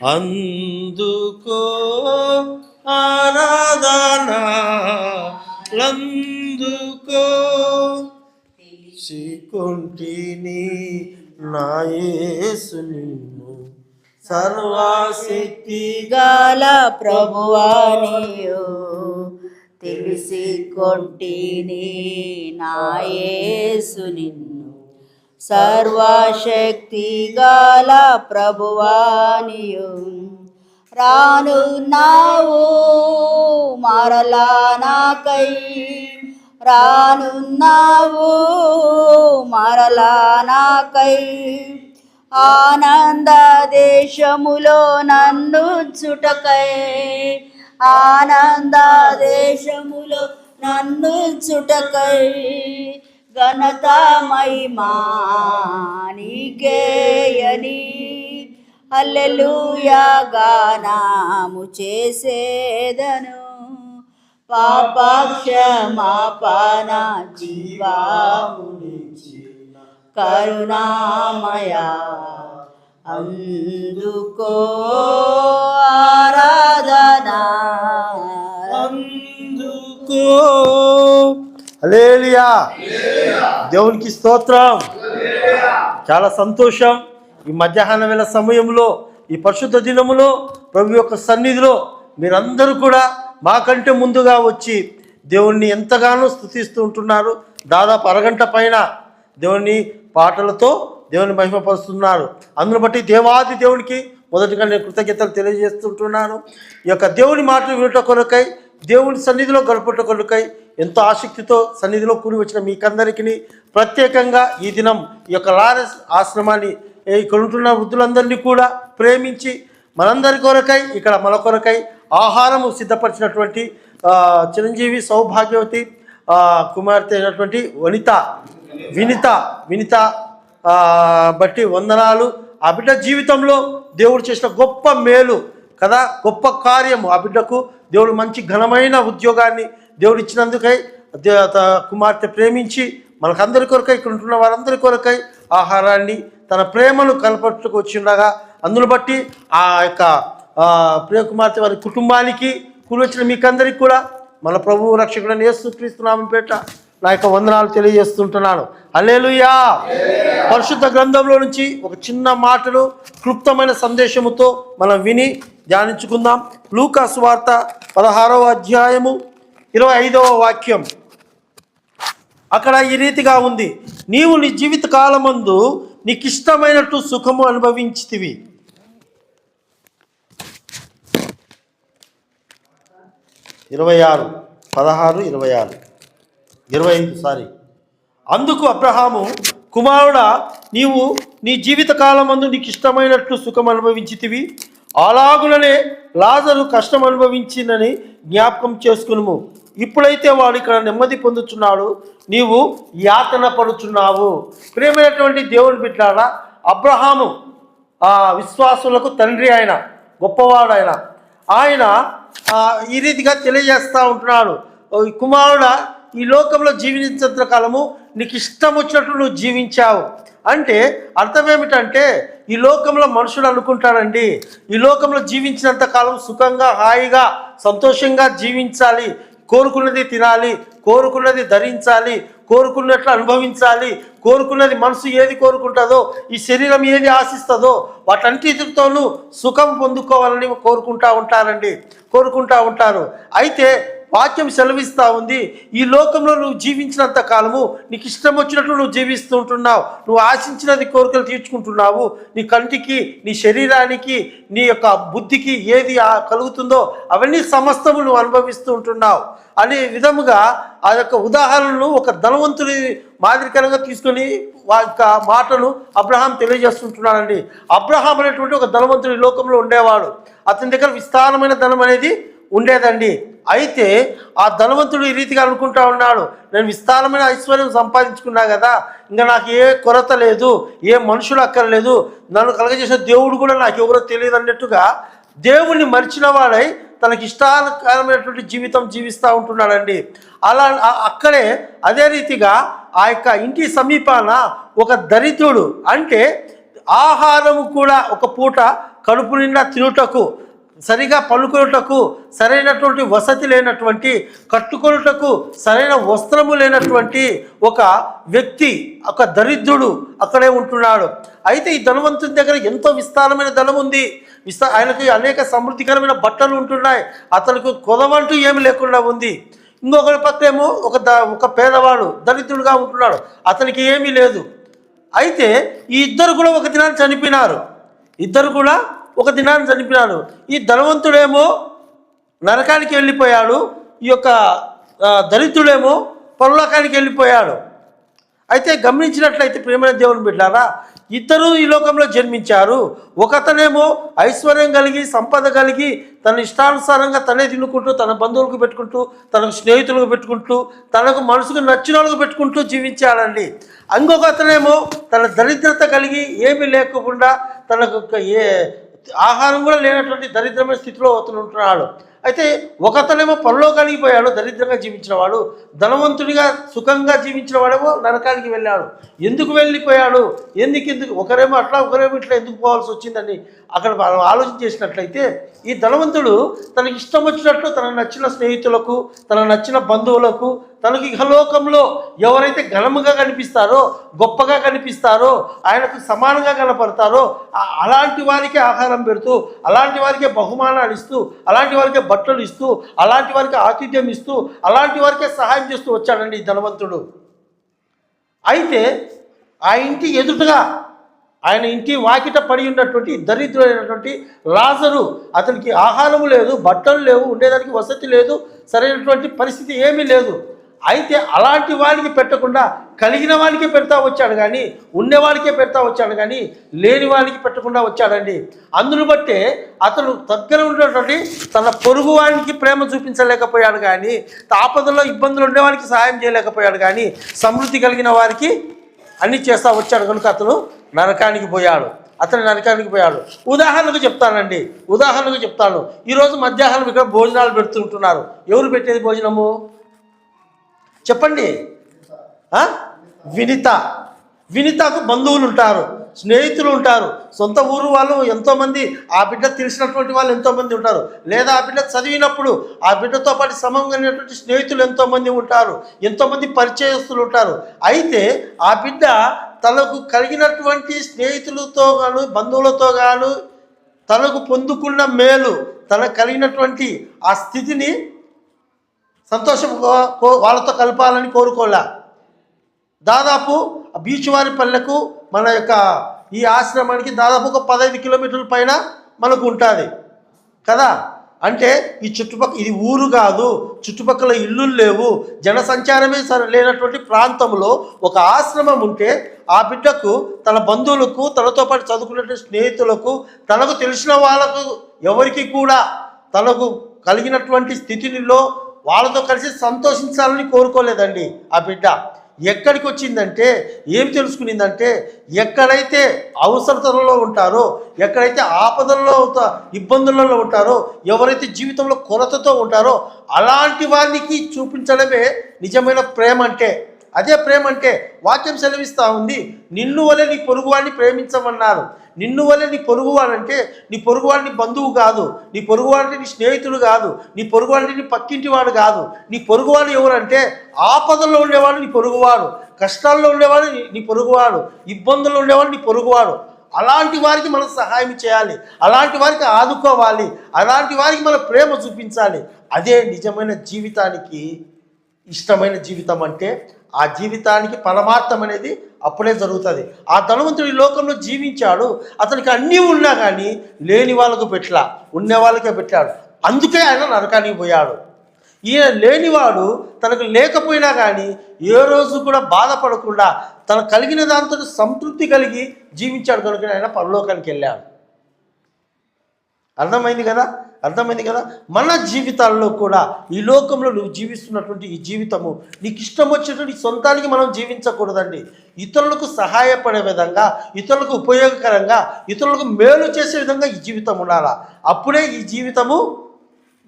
అందుకో ఆరాధనా లందుకో సికుంటిని నా యేసు నిన్ను సర్వశక్తి గల ప్రభువానియు తెలిసి కొంటిని నా యేసు నిన్ను సర్వశక్తి గల ప్రభువానియు రానున్నావు మరలా నాకై రానున్నావు మరలా నాకై ఆనంద దేశములో నన్ను చుటకై ఆనంద దేశములో నన్ను చుటకై ఘనత మహిమా నీకేయని హల్లెలూయా గానము చేసేదను పాప క్షమాపణ జీవమునిచ్చి కరుణామయా అందుకో ఆరాధనా అందుకో హల్లెలూయా దేవునికి స్తోత్రం. చాలా సంతోషం. ఈ మధ్యాహ్న వేళ సమయంలో ఈ పరిశుద్ధ దినములో ప్రభు యొక్క సన్నిధిలో మీరందరూ కూడా మాకంటే ముందుగా వచ్చి దేవుణ్ణి ఎంతగానో స్తుతిస్తూ ఉంటున్నారు. దాదాపు అరగంట పైన దేవుని పాటలతో దేవుని మహిమపరుస్తున్నారు. అందును బట్టి దేవాది దేవునికి మొదటిగా నేను కృతజ్ఞతలు తెలియజేస్తుంటున్నాను. ఈ యొక్క దేవుని మాటలు వినుట కొరకై దేవుని సన్నిధిలో గడుపుట కొరకై ఎంతో ఆసక్తితో సన్నిధిలో కూడి వచ్చిన మీకందరికీ ప్రత్యేకంగా ఈ దినం ఈ యొక్క లారెన్స్ ఆశ్రమాన్ని ఇక్కడ ఉంటున్న వృద్ధులందరినీ కూడా ప్రేమించి మనందరి కొరకై ఇక్కడ మన కొరకై ఆహారము సిద్ధపరిచినటువంటి చిరంజీవి సౌభాగ్యవతి కుమార్తె అయినటువంటి వినిత బట్టి వందనాలు. ఆ బిడ్డ జీవితంలో దేవుడు చేసిన గొప్ప మేలు కదా, గొప్ప కార్యము. ఆ బిడ్డకు దేవుడు మంచి ఘనమైన ఉద్యోగాన్ని దేవుడు ఇచ్చినందుకై కుమార్తె ప్రేమించి మనకందరి కొరకై ఇక్కడ ఉంటున్న వారందరి కొరకై ఆహారాన్ని తన ప్రేమను కనపరుచుకు వచ్చిండగా అందును బట్టి ఆ యొక్క ప్రియ కుమార్తె వారి కుటుంబానికి కూడి వచ్చిన మీకందరికి కూడా మన ప్రభువు రక్షకుడైన యేసుక్రీస్తు నామం పేట నా యొక్క వందనాలు తెలియజేస్తుంటున్నాను. హల్లెలూయా. పరిశుద్ధ గ్రంథంలో నుంచి ఒక చిన్న మాటలు క్లుప్తమైన సందేశముతో మనం విని ధ్యానించుకుందాం. లూకా సువార్త 16వ అధ్యాయము 25వ వాక్యం. అక్కడ ఈ రీతిగా ఉంది, నీవు నీ జీవిత కాలమందు నీకు ఇష్టమైనట్టు సుఖము అనుభవించితివి. అందుకు అబ్రహాము, కుమారుడా, నీవు నీ జీవిత కాలమందు నీకు ఇష్టమైనట్లు సుఖం అనుభవించితివి, అలాగులనే లాజరు కష్టం అనుభవించినని జ్ఞాపకం చేసుకునుము. ఇప్పుడైతే వాడు ఇక్కడ నెమ్మది పొందుతున్నాడు, నీవు యాతన పడుచున్నావు. ప్రియమైనటువంటి దేవుని బిడ్డలారా, అబ్రహాము విశ్వాసులకు తండ్రి, ఆయన గొప్పవాడు. ఆయన ఈ రీతిగా తెలియజేస్తూ ఉంటున్నాడు, కుమారుడా, ఈ లోకంలో జీవించినంత కాలము నీకు ఇష్టం వచ్చినట్లు నువ్వు జీవించావు. అంటే అర్థం ఏమిటంటే, ఈ లోకంలో మనుషులు అనుకుంటారండి, ఈ లోకంలో జీవించినంత కాలం సుఖంగా హాయిగా సంతోషంగా జీవించాలి, కోరుకున్నది తినాలి, కోరుకున్నది ధరించాలి, కోరుకున్నట్లు అనుభవించాలి, కోరుకున్నది మనసు ఏది కోరుకుంటుందో, ఈ శరీరం ఏది ఆశిస్తుందో వాటన్నిటితోనూ సుఖం పొందుకోవాలని కోరుకుంటూ ఉంటారు. అయితే వాక్యం సెలవిస్తూ ఉంది, ఈ లోకంలో నువ్వు జీవించినంత కాలము నీకు ఇష్టం వచ్చినట్లు నువ్వు జీవిస్తూ ఉంటున్నావు, నువ్వు ఆశించినది కోరికలు తీర్చుకుంటున్నావు, నీ కంటికి, నీ శరీరానికి, నీ యొక్క బుద్ధికి ఏది కలుగుతుందో అవన్నీ సమస్తము నువ్వు అనుభవిస్తూ ఉంటున్నావు అనే విధముగా ఆ యొక్క ఉదాహరణను ఒక ధనవంతుని మాదిరికరంగా తీసుకొని యొక్క మాటను అబ్రహాం తెలియజేస్తుంటున్నాడండి. అబ్రహాం అనేటువంటి ఒక ధనవంతుడి లోకంలో ఉండేవాడు. అతని దగ్గర విస్తారమైన ధనం అనేది ఉండేదండి. అయితే ఆ ధనవంతుడు ఈ రీతిగా అనుకుంటా ఉన్నాడు, నేను విస్తారమైన ఐశ్వర్యం సంపాదించుకున్నా కదా, ఇంకా నాకు ఏ కొరత లేదు, ఏ మనుషులు అక్కర్లేదు, నన్ను కలగజేసిన దేవుడు కూడా నాకు ఎవరో తెలియదు అన్నట్టుగా దేవుణ్ణి మరిచిన వాడై తనకి ఇష్టాకరమైనటువంటి జీవితం జీవిస్తూ ఉంటున్నాడండి. అలా అక్కడే అదే రీతిగా ఆ యొక్క ఇంటి సమీపాన ఒక దరిద్రుడు, అంటే ఆహారము కూడా ఒక పూట కడుపు నిండా తినుటకు, సరిగా పలుకుటకు సరైనటువంటి వసతి లేనటువంటి, కట్టుకొనుటకు సరైన వస్త్రము లేనటువంటి ఒక వ్యక్తి, ఒక దరిద్రుడు అక్కడే ఉంటున్నాడు. అయితే ఈ ధనవంతుని దగ్గర ఎంతో విస్తారమైన ధనం ఉంది, ఆయనకి అనేక సమృద్ధికరమైన బట్టలు ఉంటున్నాయి, అతనికి కొదవంటూ ఏమి లేకుండా ఉంది. ఇంకొకరి పక్కేమో ఒక పేదవాడు దరిద్రుడుగా ఉంటున్నాడు, అతనికి ఏమీ లేదు. అయితే ఈ ఇద్దరు కూడా ఒక దినాన్ని చనిపోయినారు. ఈ ధనవంతుడేమో నరకానికి వెళ్ళిపోయాడు, ఈ యొక్క దరిద్రుడేమో పరలోకానికి వెళ్ళిపోయాడు. అయితే గమనించినట్లయితే ప్రియమైన దేవుని బిడ్డలారా, ఇద్దరు ఈ లోకంలో జన్మించారు. ఒకతనేమో ఐశ్వర్యం కలిగి, సంపద కలిగి, తన ఇష్టానుసారంగా తనే తినుకుంటూ, తన బంధువులకు పెట్టుకుంటూ, తనకు స్నేహితులకు పెట్టుకుంటూ, తనకు మనసుకు నచ్చిన వాళ్ళకు పెట్టుకుంటూ జీవించాడండి. ఇంకొకతనేమో తన దరిద్రత కలిగి, ఏమీ లేకుండా, తనకు ఏ ఆహారం కూడా లేనటువంటి దరిద్రమైన స్థితిలో అతను ఉంటున్నాడు. అయితే ఒకతనేమో పరలోకానికి పోయాడు, దరిద్రంగా జీవించిన వాడు. ధనవంతుడిగా సుఖంగా జీవించిన వాడేమో నరకానికి వెళ్ళాడు. ఎందుకు వెళ్ళిపోయాడు? ఎందుకు ఒకరేమో అట్లా, ఒకరేమో ఇట్లా ఎందుకు పోవాల్సి వచ్చిందని అక్కడ మనం ఆలోచన చేసినట్లయితే, ఈ ధనవంతుడు తనకి ఇష్టం వచ్చినట్లు తనకు నచ్చిన స్నేహితులకు, తనకు నచ్చిన బంధువులకు, తనకు ఇహలోకంలో ఎవరైతే ఘనముగా కనిపిస్తారో, గొప్పగా కనిపిస్తారో, ఆయనకు సమానంగా కనపడతారో అలాంటి వారికి ఆహారం పెడుతూ, అలాంటి వారికే బహుమానాలు ఇస్తూ, అలాంటి వారికే బట్టలు ఇస్తూ, అలాంటి వారికి ఆతిథ్యం ఇస్తూ, అలాంటి వారికే సహాయం చేస్తూ వచ్చాడండి ఈ ధనవంతుడు. అయితే ఆ ఇంటి ఎదుటగా, ఆయన ఇంటి వాకిట పడి ఉన్నటువంటి దరిద్రుడైనటువంటి లాజరు, అతనికి ఆహారము లేదు, బట్టలు లేవు, ఉండేదానికి వసతి లేదు, సరైనటువంటి పరిస్థితి ఏమీ లేదు. అయితే అలాంటి వాడికి పెట్టకుండా కలిగిన వాడికే పెడతా వచ్చాడు కానీ, ఉండేవాడికే పెడతా వచ్చాడు కానీ, లేని వాడికి పెట్టకుండా వచ్చాడండి. అందును బట్టే అతను దగ్గర ఉన్నటువంటి తన పొరుగు వాడికి ప్రేమ చూపించలేకపోయాడు కానీ, ఆపదలో ఇబ్బందులు ఉండేవాడికి సహాయం చేయలేకపోయాడు కానీ, సమృద్ధి కలిగిన వారికి అన్నీ చేస్తూ వచ్చాడు కనుక అతను నరకానికి పోయాడు. ఉదాహరణకు చెప్తాను. ఈరోజు మధ్యాహ్నం ఇక్కడ భోజనాలు పెడుతుంటున్నారు. ఎవరు పెట్టేది భోజనము చెప్పండి? వినితకు బంధువులు ఉంటారు, స్నేహితులు ఉంటారు, సొంత ఊరు వాళ్ళు ఎంతోమంది, ఆ బిడ్డ తెలిసినటువంటి వాళ్ళు ఎంతోమంది ఉంటారు, లేదా ఆ బిడ్డ చదివినప్పుడు ఆ బిడ్డతో పాటు సమంగా స్నేహితులు ఎంతోమంది ఉంటారు, ఎంతోమంది పరిచయస్తులు ఉంటారు. అయితే ఆ బిడ్డ తనకు కలిగినటువంటి స్నేహితులతో గాను, బంధువులతో గాను, తనకు పొందుకున్న మేలు, తనకు కలిగినటువంటి ఆ స్థితిని సంతోషం వాళ్ళతో కలపాలని కోరుకోలే. దాదాపు బీచ్ వారి పల్లెకు మన యొక్క ఈ ఆశ్రమానికి దాదాపు ఒక 15 కిలోమీటర్ల పైన మనకు ఉంటుంది కదా. అంటే ఈ చుట్టుపక్కల, ఇది ఊరు కాదు, చుట్టుపక్కల ఇల్లు లేవు, జనసంచారమే లేనటువంటి ప్రాంతంలో ఒక ఆశ్రమం ఉంటే ఆ బిడ్డకు, తన బంధువులకు, తనతో పాటు చదువుకున్నటువంటి స్నేహితులకు, తనకు తెలిసిన వాళ్ళకు ఎవరికి కూడా తనకు కలిగినటువంటి స్థితిలో వాళ్ళతో కలిసి సంతోషించాలని కోరుకోలేదండి ఆ బిడ్డ. ఎక్కడికి వచ్చిందంటే, ఏం తెలుసుకునిందంటే, ఎక్కడైతే అవసరతలలో ఉంటారో, ఎక్కడైతే ఆపదల్లో ఇబ్బందులలో ఉంటారో, ఎవరైతే జీవితంలో కొరతతో ఉంటారో అలాంటి వారికి చూపించడమే నిజమైన ప్రేమ అంటే. అదే ప్రేమ అంటే వాక్యం సెలవిస్తూ ఉంది, నిన్ను వలె నీ పొరుగువాడిని ప్రేమించమన్నారు. నిన్ను వలె నీ పొరుగువాడంటే, నీ పొరుగువాడిని బంధువు కాదు, నీ పొరుగువాడిని నీ స్నేహితుడు కాదు, నీ పొరుగువాడిని నీ పక్కింటి వాడు కాదు. నీ పొరుగువాడు ఎవరంటే, ఆపదల్లో ఉండేవాడు నీ పొరుగువాడు, కష్టాల్లో ఉండేవాడు నీ పొరుగువాడు, ఇబ్బందుల్లో ఉండేవాడు నీ పొరుగువాడు. అలాంటి వారికి మనం సహాయం చేయాలి, అలాంటి వారికి ఆదుకోవాలి, అలాంటి వారికి మనం ప్రేమ చూపించాలి. అదే నిజమైన జీవితానికి ఇష్టమైన జీవితం అంటే. ఆ జీవితానికి పరమార్థం అనేది అప్పుడే జరుగుతుంది. ఆ ధనవంతుడు ఈ లోకంలో జీవించాడు, అతనికి అన్నీ ఉన్నా కానీ లేని వాళ్ళకు పెట్టలా, ఉన్న వాళ్ళకే పెట్టాడు. అందుకే ఆయన నరకానికి పోయాడు. ఈయన లేనివాడు తనకు లేకపోయినా కానీ ఏ రోజు కూడా బాధపడకుండా తను కలిగిన దాంతో సంతృప్తి కలిగి జీవించాడు కనుక ఆయన పరలోకానికి వెళ్ళాడు. అర్థమైంది కదా. మన జీవితాల్లో కూడా ఈ లోకంలో నువ్వు జీవిస్తున్నటువంటి ఈ జీవితము నీకు ఇష్టం వచ్చినటువంటి సొంతానికి మనం జీవించకూడదండి. ఇతరులకు సహాయపడే విధంగా, ఇతరులకు ఉపయోగకరంగా, ఇతరులకు మేలు చేసే విధంగా ఈ జీవితం ఉండాలా. అప్పుడే ఈ జీవితము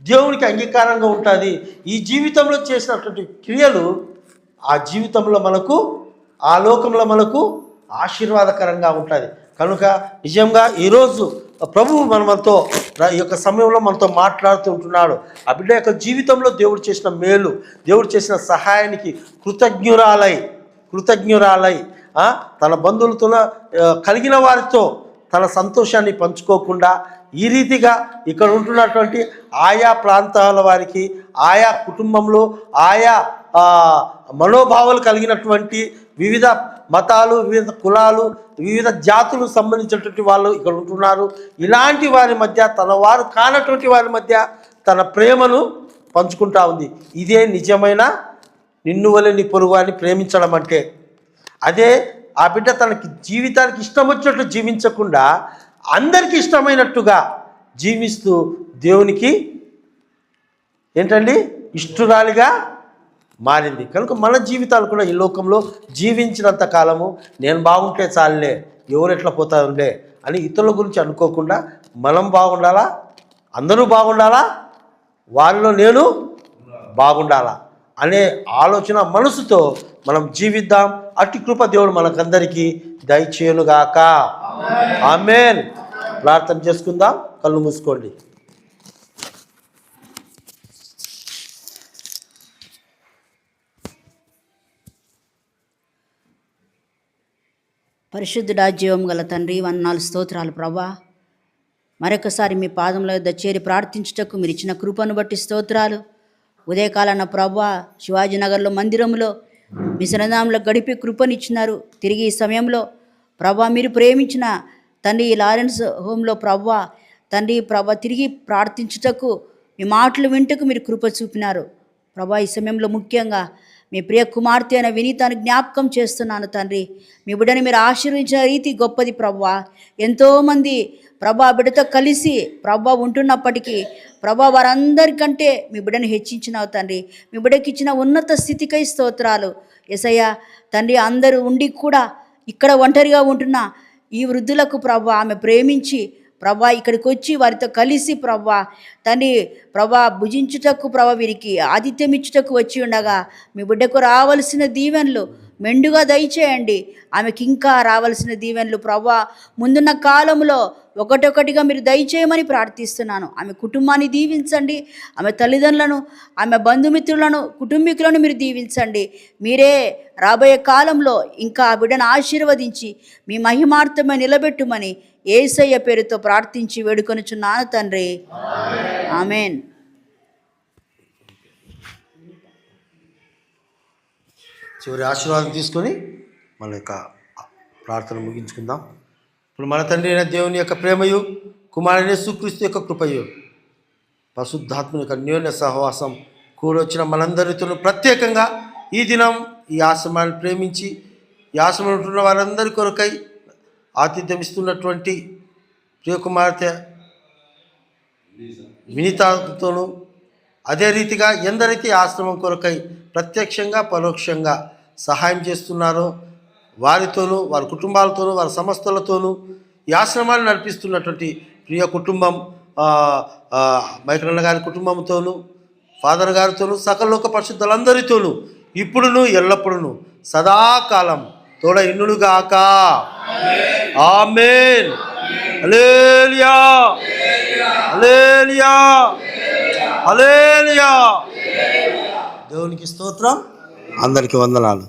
దేవునికి అంగీకారంగా ఉంటుంది. ఈ జీవితంలో చేసినటువంటి క్రియలు ఆ జీవితంలో మనకు, ఆ లోకంలో మనకు ఆశీర్వాదకరంగా ఉంటుంది. కనుక నిజంగా ఈరోజు ప్రభువు మనతో ఈ యొక్క సమయంలో మనతో మాట్లాడుతూ ఉంటున్నాడు. ఆ బిడ్డ యొక్క జీవితంలో దేవుడు చేసిన మేలు, దేవుడు చేసిన సహాయానికి కృతజ్ఞురాలై తన బంధువులతో కలిగిన వారితో తన సంతోషాన్ని పంచుకోకుండా ఈ రీతిగా ఇక్కడ ఉంటున్నటువంటి ఆయా ప్రాంతాల వారికి, ఆయా కుటుంబంలో ఆయా మనోభావాలు కలిగినటువంటి వివిధ మతాలు, వివిధ కులాలు, వివిధ జాతులు సంబంధించినటువంటి వాళ్ళు ఇక్కడ ఉంటున్నారు. ఇలాంటి వారి మధ్య, తన వారు కానటువంటి వారి మధ్య తన ప్రేమను పంచుకుంటా ఉంది. ఇదే నిజమైన నిన్ను వలె నీ పొరుగువారిని ప్రేమించడం అంటే. అదే ఆ బిడ్డ తనకి జీవితానికి ఇష్టం వచ్చినట్లు జీవించకుండా అందరికీ ఇష్టమైనట్టుగా జీవిస్తూ దేవునికి ఏంటండి ఇష్టురాలిగా మారింది. కనుక మన జీవితాలు కూడా ఈ లోకంలో జీవించినంత కాలము నేను బాగుంటే చాలులే, ఎవరు ఎట్లా పోతారులే అని ఇతరుల గురించి అనుకోకుండా మనం బాగుండాలా, అందరూ బాగుండాలా, వాళ్ళలో నేను బాగుండాలా అనే ఆలోచన మనసుతో మనం జీవిద్దాం. అట్టి కృప దేవుడు మనకందరికీ దయచేయునుగాక. ఆమేన్. ప్రార్థన చేసుకుందాం. కళ్ళు మూసుకోండి. పరిశుద్ధుడా, జీవం గల తండ్రి, వందనాలు, స్తోత్రాలు ప్రభా. మరొకసారి మీ పాదంలో యొద్ద చేరి ప్రార్థించుటకు మీరు ఇచ్చిన కృపను బట్టి స్తోత్రాలు. ఉదయకాలన ప్రభా శివాజీనగర్లో మందిరంలో మీ సన్నిధానంలో గడిపి కృపనిచ్చినారు. తిరిగి ఈ సమయంలో ప్రభా మీరు ప్రేమించిన తండ్రి లారెన్స్ హోంలో ప్రభా తిరిగి ప్రార్థించుటకు మీ మాటలు వింటకు మీరు కృప చూపినారు ప్రభా. ఈ సమయంలో ముఖ్యంగా మీ ప్రియ కుమార్తె అయిన వినీతాన్ని జ్ఞాపకం చేస్తున్నాను తండ్రి. మీ బిడ్డని మీరు ఆశీర్వదించిన రీతి గొప్పది ప్రభా. ఎంతోమంది ప్రభా బిడ్డతో కలిసి ప్రభా ఉంటున్నప్పటికీ ప్రభా వారందరికంటే మీ బిడ్డను హెచ్చించినావు తండ్రి. మీ బిడ్డకి ఇచ్చిన ఉన్నత స్థితికై స్తోత్రాలు యేసయ్యా తండ్రి. అందరూ ఉండి కూడా ఇక్కడ ఒంటరిగా ఉంటున్న ఈ వృద్ధులకు ప్రభా ఆమె ప్రేమించి ప్రభా ఇక్కడికి వచ్చి వారితో కలిసి ప్రభా తండ్రి ప్రభా భుజించుటకు ప్రభా వీరికి ఆతిథ్యం ఇచ్చుటకు వచ్చి ఉండగా మీ బిడ్డకు రావలసిన దీవెనలు మెండుగా దయచేయండి. ఆమెకి ఇంకా రావాల్సిన దీవెనలు ప్రభా ముందున్న కాలంలో ఒకటొకటిగా మీరు దయచేయమని ప్రార్థిస్తున్నాను. ఆమె కుటుంబాన్ని దీవించండి, ఆమె తల్లిదండ్రులను, ఆమె బంధుమిత్రులను, కుటుంబీకులను మీరు దీవించండి. మీరే రాబోయే కాలంలో ఇంకా ఆ బిడ్డను ఆశీర్వదించి మీ మహిమార్థమై నిలబెట్టుమని యేసయ్య పేరుతో ప్రార్థించి వేడుకొనుచున్నాను తండ్రి. ఆమేన్. చివరి ఆశీర్వాదం తీసుకొని మన యొక్క ప్రార్థన ముగించుకుందాం. ఇప్పుడు మన తండ్రి అయిన దేవుని యొక్క ప్రేమయు, కుమారుని యేసుక్రీస్తు యొక్క కృపయు, పరిశుద్ధాత్మ యొక్క అన్యోన్య సహవాసం కూడొచ్చిన మనందరితో ప్రత్యేకంగా ఈ దినం ఈ ఆశ్రమాన్ని ప్రేమించి ఈ ఆశ్రమంలో ఉంటున్న వారందరి కొరకై ఆతిథ్యం ఇస్తున్నటువంటి ప్రియకుమార్తె వినీతతోనూ, అదే రీతిగా ఎందరైతే ఆశ్రమం కొరకై ప్రత్యక్షంగా పరోక్షంగా సహాయం చేస్తున్నారో వారితోనూ, వారి కుటుంబాలతోనూ, వారి సంస్థలతోనూ ఈ ఆశ్రమాన్ని నడిపిస్తున్నటువంటి ప్రియ కుటుంబం మైకరన్న గారి కుటుంబంతోనూ, ఫాదర్ గారితోనూ, సకల లోక పరిశుద్ధులందరితోనూ ఇప్పుడును ఎల్లప్పుడూ సదాకాలం తోడ ఇన్నులుగాక. ఆమేన్. హల్లెలూయా, హల్లెలూయా, హల్లెలూయా. దేవునికి స్తోత్రం. అందరికీ వందనాలు.